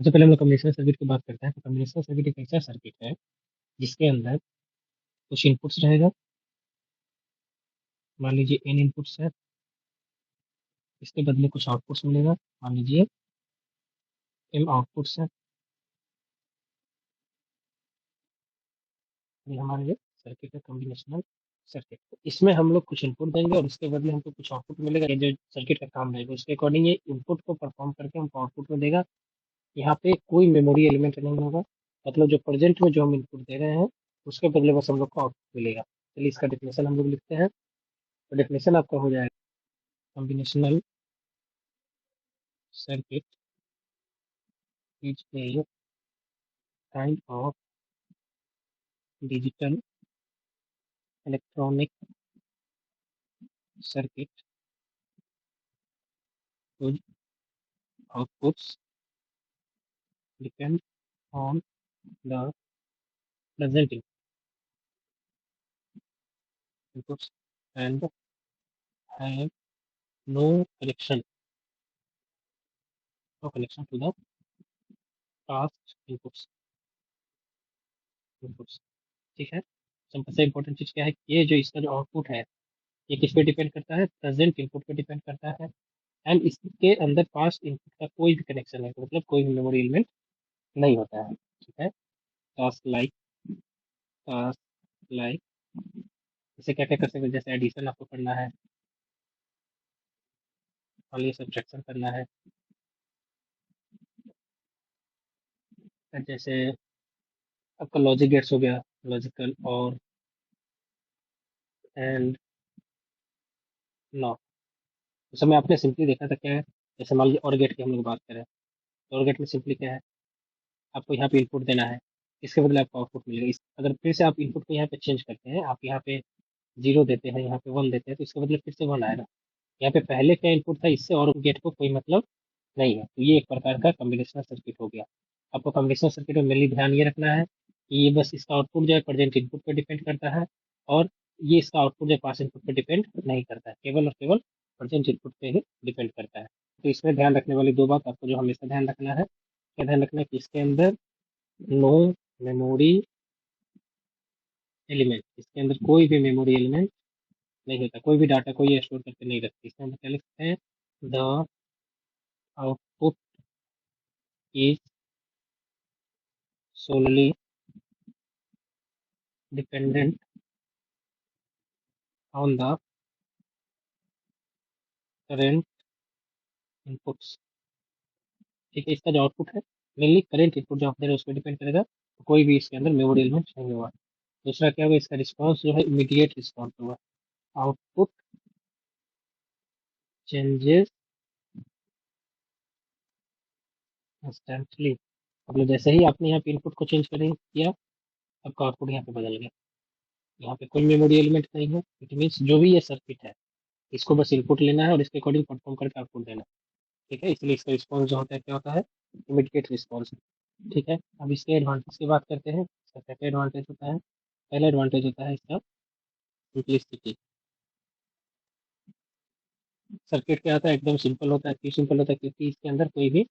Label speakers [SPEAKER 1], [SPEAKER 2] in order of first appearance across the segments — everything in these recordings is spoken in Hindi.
[SPEAKER 1] सबसे पहले हम लोग कम्बिनेशनल सर्किट की बात करते हैं। तो कम्बिनेशनल सर्किट एक ऐसा सर्किट है जिसके अंदर कुछ इनपुट्स रहेगा। मान लीजिए n इनपुट्स है, इसके बदले कुछ आउटपुट्स मिलेगा। मान लीजिए m आउटपुट्स है। ये हमारा ये सर्किट है, कॉम्बिनेशनल सर्किट। तो इसमें हम लोग कुछ इनपुट देंगे और इसके बदले हमको कुछ आउटपुट मिलेगा। ये जो सर्किट का काम रहेगा उसके अकॉर्डिंग ये इनपुट को परफॉर्म करके हमको आउटपुट में देगा। यहाँ पे कोई मेमोरी एलिमेंट नहीं होगा, मतलब जो प्रेजेंट में जो हम इनपुट दे रहे हैं उसके बदले बस हम लोग को आउटपुट मिलेगा। चलिए इसका डेफिनेशन हम लोग लिखते हैं। तो डेफिनेशन आपका हो जाएगा, combinational circuit is a kind of digital electronic circuit whose outputs depend on the present inputs and have no connection to the past inputs। ठीक है। सबसे इम्पोर्टेंट चीज क्या है, ये जो इसका जो आउटपुट है ये किस पे डिपेंड करता है, प्रेजेंट इनपुट पे डिपेंड करता है। एंड इसके अंदर पास्ट इनपुट का कोई भी कनेक्शन है, तो मतलब कोई भी मेमोरी एलिमेंट नहीं होता है। ठीक है। टास्क लाइक टास्क लाइक इसे क्या क्या कर सकते हैं, जैसे एडिशन आपको करना है, और ये सब्ट्रैक्शन करना है, जैसे आपका लॉजिक गेट्स हो गया, लॉजिकल और एंड नॉट। उस समय आपने सिंपली देखा था क्या है, जैसे मान लीजिए और गेट की हम लोग बात करें तो और गेट में सिंपली क्या है, आपको यहाँ पे इनपुट देना है, इसके बदले आपको आउटपुट मिलेगा। अगर फिर से आप इनपुट को यहाँ पे चेंज करते हैं, आप यहाँ पे 0 देते हैं, यहाँ पे 1 देते हैं, तो इसके बदले फिर से 1 आएगा। यहाँ पे पहले क्या इनपुट था, इससे और गेट को कोई मतलब नहीं है। तो ये एक प्रकार का कॉम्बिनेशनल सर्किट हो गया। आपको कॉम्बिनेशनल सर्किट में मेनली ध्यान ये रखना है कि ये बस इसका आउटपुट जो है प्रेजेंट इनपुट पे डिपेंड करता है, और ये इसका आउटपुट जो पास इनपुट पे डिपेंड नहीं करता है, केवल और केवल प्रेजेंट इनपुट पे ही डिपेंड करता है। तो इसमें ध्यान रखने वाली दो बात आपको जो हमेशा ध्यान रखना है, क्या ध्यान रखना है कि इसके अंदर नो मेमोरी एलिमेंट, इसके अंदर कोई भी मेमोरी एलिमेंट नहीं होता, कोई भी डाटा को ये स्टोर करके नहीं रखती। इसमें हम क्या लिखते हैं, the output is solely dependent on the current inputs। ठीक है। इसका जो आउटपुट है मेनली करंट इनपुट जो आप दे रहे हैं उस पर डिपेंड करेगा, तो कोई भी इसके अंदर मेमोरी एलिमेंट नहीं होगा। दूसरा क्या होगा, इसका रिस्पॉन्स जो है इमीडिएट रिस्पॉन्स होगा। आउटपुट चेंजेस इंस्टेंटली, मतलब जैसे ही आपने यहाँ पे इनपुट को चेंज करें किया, आपका आउटपुट यहाँ पे बदल गया। यहाँ पे कोई मेमोरी एलिमेंट नहीं है, इट मीन्स जो भी ये सर्किट है इसको बस इनपुट लेना है और इसके अकॉर्डिंग परफॉर्म करके आउटपुट देना है। ठीक है। इसलिए इसका रिस्पॉन्स जो होता है क्या होता है, इमीडिएट रिस्पॉन्स। ठीक है। अब इसके एडवांटेज की बात करते हैं। इसका क्या एडवांटेज होता है, पहला एडवांटेज होता है इसका सिंपलिसिटी। सर्किट क्या होता है, एकदम सिंपल होता है। क्यों सिंपल होता है, क्योंकि इसके अंदर कोई भी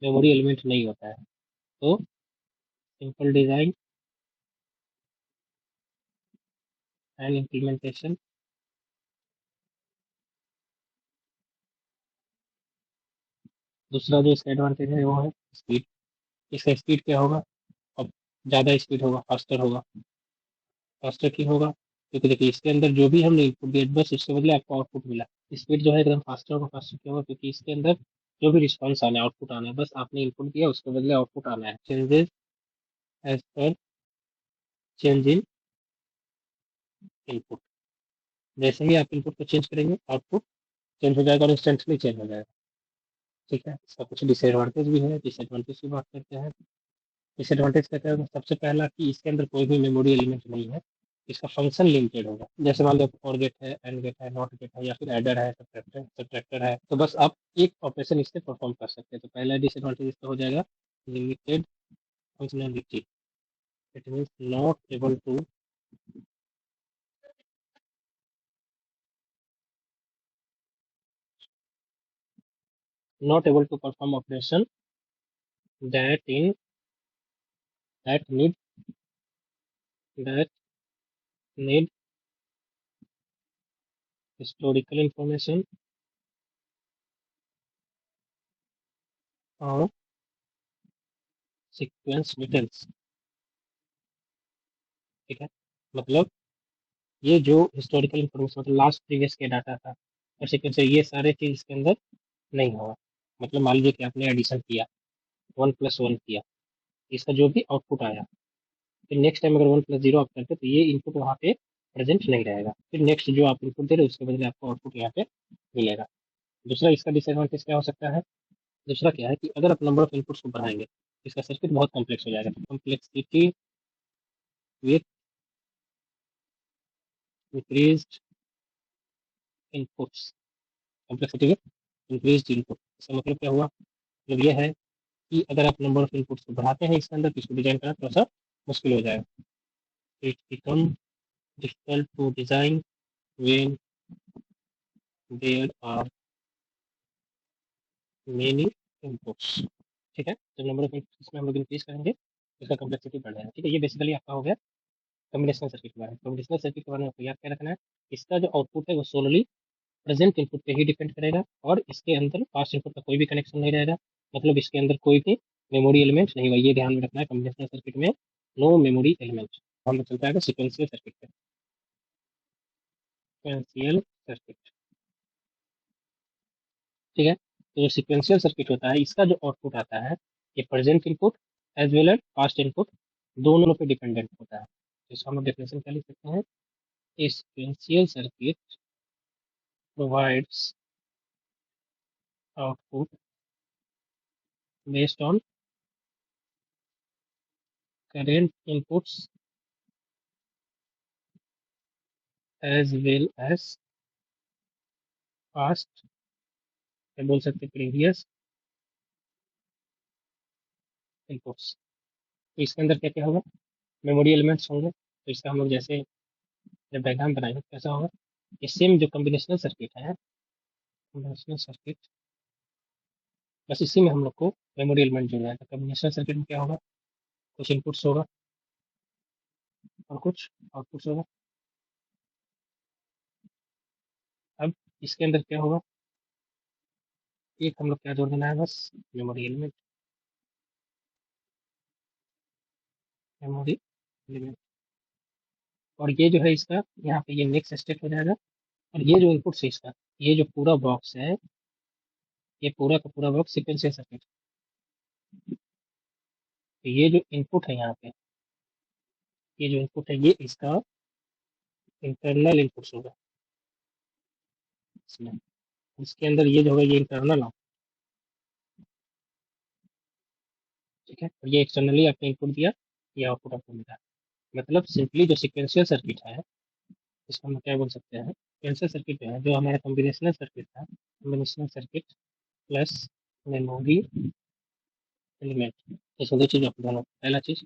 [SPEAKER 1] मेमोरी एलिमेंट नहीं होता है। तो सिंपल डिजाइन एंड इम्प्लीमेंटेशन। दूसरा जो इसका एडवांटेज है वो है स्पीड। इसका स्पीड क्या होगा, अब ज़्यादा स्पीड होगा, फास्टर होगा। फास्टर क्यों होगा, क्योंकि देखिए इसके अंदर जो भी हमने इनपुट दिया बस उसके बदले आपको आउटपुट मिला। स्पीड जो है एकदम फास्टर होगा। फास्टर क्यों होगा, क्योंकि इसके अंदर जो भी रिस्पॉन्स आना है, आउटपुट आना है, बस आपने इनपुट दिया उसके बदले आउटपुट आना है। Changes as per change in input, जैसे ही आप इनपुट को चेंज करेंगे आउटपुट चेंज हो जाएगा और इंस्टेंटली चेंज हो जाएगा। ठीक है। इसका कुछ डिसएडवांटेज भी है, डिसएडवांटेज की बात करते हैं। डिसएडवांटेज कहते हैं सबसे पहला कि इसके अंदर कोई भी मेमोरी एलिमेंट नहीं है, इसका फंक्शन लिमिटेड होगा। जैसे मान लो और गेट है, एंड गेट है, नॉट गेट है, या फिर एडर है, सब्ट्रैक्टर है, तो बस आप एक ऑपरेशन इससे परफॉर्म कर सकते हैं। तो पहला डिसएडवांटेज इसका हो जाएगा limited functionality. It means not able to perform operation that in that that need historical information or sequence details। ठीक है, मतलब ये जो हिस्टोरिकल इंफॉर्मेशन मतलब लास्ट प्रीवियस के डाटा था और सीक्वेंस ये सारे चीज इसके अंदर नहीं होगा। मतलब मान लीजिए कि आपने एडिशन किया, 1+1 किया, इसका जो भी आउटपुट आया, फिर नेक्स्ट टाइम अगर 1+0 आप करते तो ये इनपुट वहाँ पे प्रेजेंट नहीं रहेगा, फिर नेक्स्ट जो आप इनपुट दे रहे हो उसके बदले आपको आउटपुट यहाँ पे मिलेगा। दूसरा इसका डिसएडवांटेज क्या हो सकता है, दूसरा क्या है कि अगर आप नंबर ऑफ इनपुट्स को बढ़ाएंगे इसका सर्किट बहुत कॉम्प्लेक्स हो जाएगा। Complexity with increased inputs, complexity with increased input, इसका मतलब क्या हुआ, मतलब ये है कि अगर आप नंबर ऑफ इनपुट्स को बढ़ाते हैं इसके अंदर तो इसको डिजाइन करना थोड़ा सा मुश्किल हो जाएगा। It become difficult to design when there are many inputs. ठीक है, जब नंबर ऑफ इनपुट्स इसमें हम लोग इंक्रीज करेंगे तो इसका कॉम्प्लेक्सिटी बढ़ जाएगा। ठीक है, ये बेसिकली आपका हो गया कॉम्बिनेशनल सर्किट के बारे में। कॉम्बिनेशनल सर्किट के बारे में आपको याद क्या रखना है, इसका जो आउटपुट है वो सोलली प्रेजेंट इनपुट पे ही डिपेंड करेगा और इसके अंदर पास्ट इनपुट का कोई भी कनेक्शन नहीं रहेगा। मतलब इसके अंदर कोई भी मेमोरी एलिमेंट नहीं हुआ, ये ध्यान में रखना है। कॉम्बिनेशनल सर्किट में नो मेमोरी एलिमेंट। हम लोग चलता है सिक्वेंशियल सर्किट पे। सिक्वेंशियल सर्किट, ठीक है, तो जो सिक्वेंशियल सर्किट होता है इसका जो आउटपुट आता है ये present input as well as past input दोनों पे डिपेंडेंट होता है। तो इसका हम डेफिनेशन क्या लिख सकते हैं, a sequential circuit provides output based on current inputs as well as past, बोल सकते प्रीवियस इनपुट्स। तो इसके अंदर क्या क्या होगा, मेमोरी एलिमेंट्स होंगे। तो इसका हम लोग जैसे जब डायग्राम बनाएंगे कैसा होगा, ये सेम जो कॉम्बिनेशनल सर्किट है, कॉम्बिनेशनल सर्किट, बस इसी में हम लोग को मेमोरी एलिमेंट जुड़ जाएगा। कॉम्बिनेशनल सर्किट में क्या होगा, कुछ इनपुट्स होगा और कुछ आउटपुट्स होगा। अब इसके अंदर क्या होगा, एक हम लोग क्या जोड़ देना है, बस मेमोरी एलिमेंट, मेमोरी एलिमेंट। और ये जो है इसका यहाँ पे ये नेक्स्ट स्टेप हो जाएगा। और ये जो इनपुट है इसका, ये जो पूरा बॉक्स है, ये पूरा का पूरा बॉक्स सिक्वेंशियल सर्किट। तो ये जो इनपुट है यहाँ पे, ये जो इनपुट है ये इसका इंटरनल इनपुट्स होगा इसमें। इसके अंदर ये जो होगा ये इंटरनल, ठीक है, और ये एक्सटर्नली आपने इनपुट दिया, ये आउटपुट आपको मिला। मतलब सिंपली जो सिक्वेंशियल सर्किट है इसको हम क्या बोल सकते हैं, सिक्वेंशियल सर्किट जो है जो हमारा कॉम्बिनेशनल सर्किट था, combinational circuit plus memory element. इसमें दो चीज आपको ध्यान, पहला चीज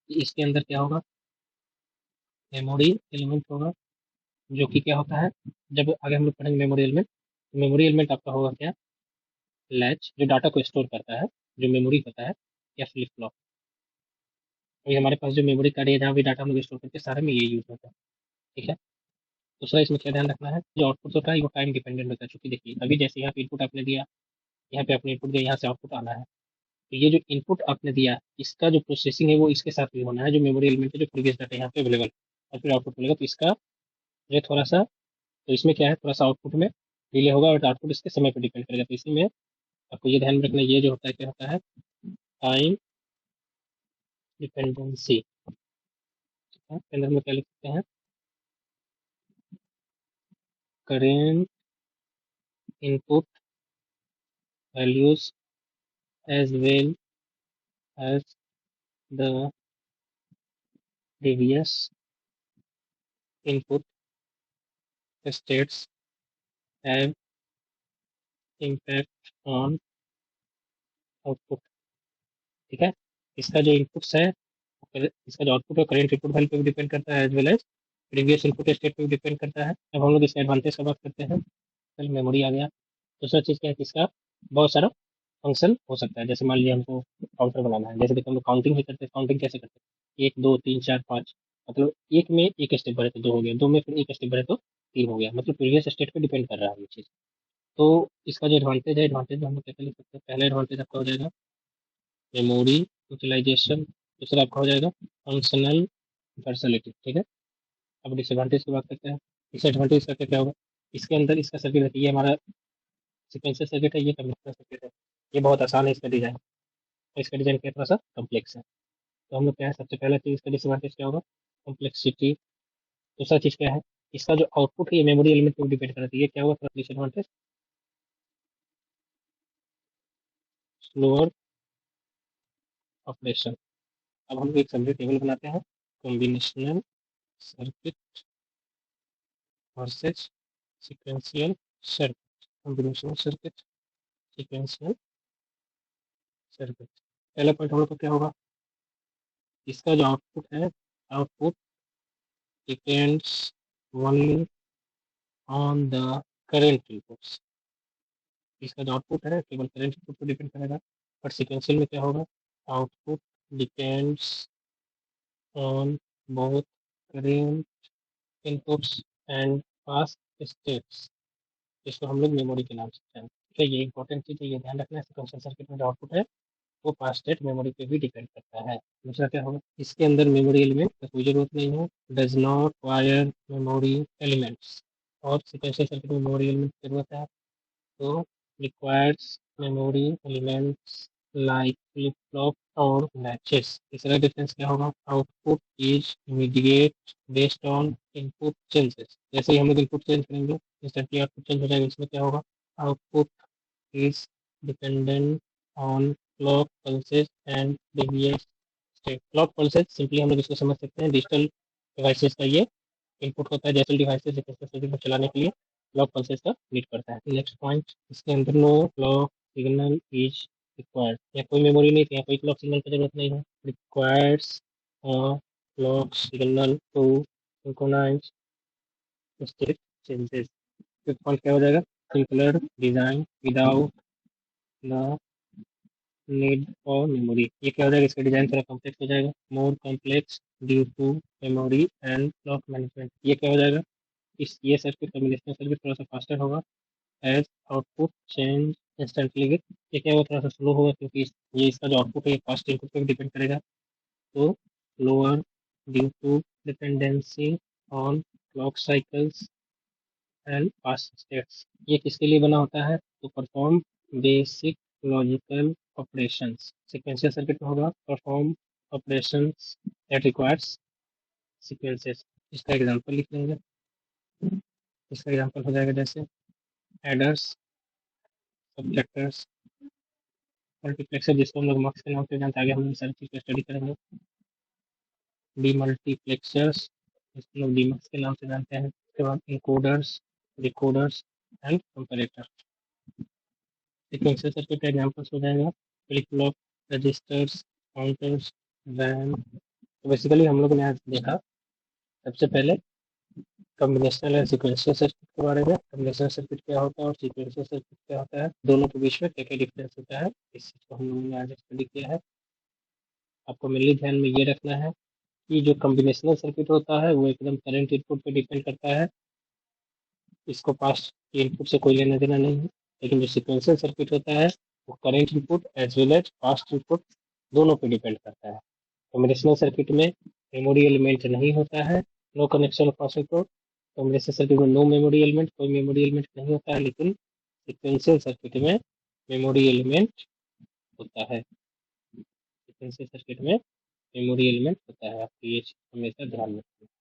[SPEAKER 1] इसके अंदर क्या होगा, मेमोरी एलिमेंट होगा, जो कि क्या होता है, जब आगे हम लोग पढ़ेंगे मेमोरी एलिमेंट, तो मेमोरी एलिमेंट आपका होगा क्या, लैच जो डाटा को स्टोर करता है, जो मेमोरी होता है, या फ्लिप फ्लॉप। अभी हमारे पास जो मेमोरी कार्ड है जहाँ भी डाटा हम लोग स्टोर करते हैं सारे में ये यूज होता है। ठीक है, दूसरा इसमें क्या ध्यान रखना है, जो आउटपुट होता है वो टाइम डिपेंडेंट होता है। चूंकि देखिए अभी जैसे यहाँ पे इनपुट आपने दिया, यहाँ पे आपने इनपुट दिया, यहाँ से आउटपुट आना है, तो ये जो इनपुट आपने दिया इसका जो प्रोसेसिंग है वो इसके साथ भी होना है, जो मेमोरी एलिमेंट है जो प्रीवियस डाटा यहाँ पे अवेलेबल, और फिर आउटपुट मिलेगा। तो इसका जो थोड़ा सा, तो इसमें क्या है थोड़ा सा आउटपुट में डिले होगा और आउटपुट इसके समय पर डिपेंड करेगा। तो इसी में आपको ये ध्यान में रखना है, ये जो होता है क्या होता है, टाइम डिपेंडेंसी। अंदर में क्या लिख सकते हैं, current input values as well as the previous input states have impact on output। ठीक है, इसका जो इनपुट्स है, इसका जो आउटपुट है करेंट इनपुट वैल्यू पे भी डिपेंड करता है as well as previous input state पे भी डिपेंड करता है। अब हम लोग इसके एडवांटेज का बात करते हैं। चल मेमोरी आ गया। दूसरा चीज़ क्या है कि इसका बहुत सारा फंक्शन हो सकता है। जैसे मान लिया हमको काउंटर बनाना है, जैसे देखो हम लोग काउंटिंग ही करते हैं। काउंटिंग कैसे करते हैं? 1 2 3 4 5, मतलब एक में एक स्टेप बढ़े तो 2 हो गया, 2 में फिर एक स्टेप बढ़े तो 3 हो गया, मतलब प्रीवियस स्टेट पे डिपेंड कर रहा है ये चीज़। तो इसका जो एडवांटेज है, एडवांटेज हम लोग कैसे लिख सकते हैं? पहला एडवांटेज आपका हो जाएगा मेमोरी यूटिलाइजेशन, दूसरा आपका हो जाएगा फंक्शनल वर्सलिटी, ठीक है। अब डिसएडवांटेज की बात करते हैं। डिसएडवांटेज का क्या होगा? इसके अंदर इसका सर्किट है, ये हमारा सिक्वेंशियल सर्किट है, ये कम्बिनेशनल सर्किट है। ये बहुत आसान है इसका डिजाइन, और इसका डिजाइन क्या थोड़ा सा कम्प्लेक्स है। तो हम लोग क्या है, सबसे पहला चीज इसका डिसएडवांटेज क्या होगा? कम्प्लेक्सिटी। दूसरा चीज क्या है? इसका जो आउटपुट है ये मेमोरी एलिमेंट पर डिपेंड करता है। ये क्या होगा थोड़ा डिसएडवांटेज? Slower operation. अब हम लोग एक सेपरेट टेबल बनाते हैं, combinational circuit versus sequential circuit. Combinational circuit, sequential circuit. पहला पॉइंट हम लोग का क्या होगा? इसका जो आउटपुट है, output depends only on the current inputs. इसका जो आउटपुट है केवल करेंट इनपुट पर डिपेंड करेगा। बट सीक्वेंशियल में क्या होगा? Output depends on both current inputs and past states. इसको हम लोग मेमोरी के नाम से जानते हैं, ठीक है। ये इंपॉर्टेंट चीज़ है, ये ध्यान रखना है। सीक्वेंशियल सर्किट में जो आउटपुट है वो पास्ट स्टेट मेमोरी पे भी डिपेंड करता है। दूसरा क्या होगा? इसके अंदर मेमोरी एलिमेंट का कोई जरूरत नहीं है, does not wire memory elements. और सीक्वेंशियल सर्किट में मेमोरी एलिमेंट की जरूरत है, तो requires memory elements like flip-flop और latches। तीसरा डिफरेंस क्या होगा? Output is immediate based on input changes. जैसे ही हम लोग इनपुट चेंज करेंगे इंस्टेंटली आउटपुट चेंज हो जाएगा। इसमें क्या होगा? Output is dependent on clock pulses and previous state. Clock pulses simply हम लोग इसको समझ सकते हैं, डिजिटल डिवाइसेस का ये इनपुट होता है। जैसे डिवाइसेस सर्किट को चलाने के लिए क्लॉक पल्सेस का नीड पड़ता है। नेक्स्ट पॉइंट, इसके अंदर no clock signal is required. या कोई मेमोरी नहीं थी, या कोई क्लॉक सिग्नल की जरूरत नहीं है। Requires clock signal to synchronize state changes. Fifth point क्या हो जाएगा? Simpler design without the need for memory. ये क्या हो जाएगा? इसका डिजाइन थोड़ा कॉम्प्लेक्स हो जाएगा, more complex due to memory and clock management. ये क्या हो जाएगा? इस ये सर्किट कॉम्बिनेशनल सर्किट थोड़ा सा फास्टर होगा, as output change instantly with. ये क्या होगा? थोड़ा सा स्लो होगा, क्योंकि ये इसका जो आउटपुट है ये फास्ट इनपुट पे भी डिपेंड करेगा। तो lower due to dependency on clock cycles and past states. ये किसके लिए बना होता है? तो perform basic logical operations. Sequential circuit में होगा perform operations that requires sequences. इसका एग्जांपल लिख लेंगे। इसका एग्जांपल हो जाएगा जैसे एडर्स, सब्ट्रैक्टर्स, मल्टीप्लेक्सर, जिसको हम लोग मक्स के नाम से जानते हैं। आगे हम लोग सारी चीज़ को स्टडी करेंगे। डीमल्टीप्लेक्सर्स, जिसको लोग डीमक्स के नाम से जानते हैं। उसके बाद encoders, decoders and comparator. Sequential circuit का एग्जांपल्स हो जाएगा flip flop, registers, counters, RAM. तो बेसिकली हम लोगों ने आज देखा सबसे पहले कॉम्बिनेशनल एंड सीक्वेंशियल सर्किट के बारे में। कॉम्बिनेशनल सर्किट क्या होता है और सीक्वेंशियल सर्किट क्या होता है, दोनों के बीच में क्या क्या डिफरेंस होता है, इस चीज़ को हम लोगों ने आज स्टडी किया है। आपको मेनली ध्यान में ये रखना है कि जो कॉम्बिनेशनल सर्किट होता है वो एकदम करंट इनपुट पे डिपेंड करता है, इसको पास्ट के इनपुट से कोई लेना देना नहीं है। लेकिन जो सिक्वेंशियल सर्किट होता है वो current input as well as past input दोनों पे डिपेंड करता है। कॉम्बिनेशनल सर्किट में मेमोरी एलिमेंट नहीं होता है, no connection of past input. Combinational circuit में नो मेमोरी एलिमेंट, कोई मेमोरी एलिमेंट नहीं होता है। लेकिन सिक्वेंशियल सर्किट में मेमोरी एलिमेंट होता है। सीक्वेंशियल सर्किट में मेमोरी एलिमेंट होता है। आपको ये चीज़ हमेशा ध्यान रखना है।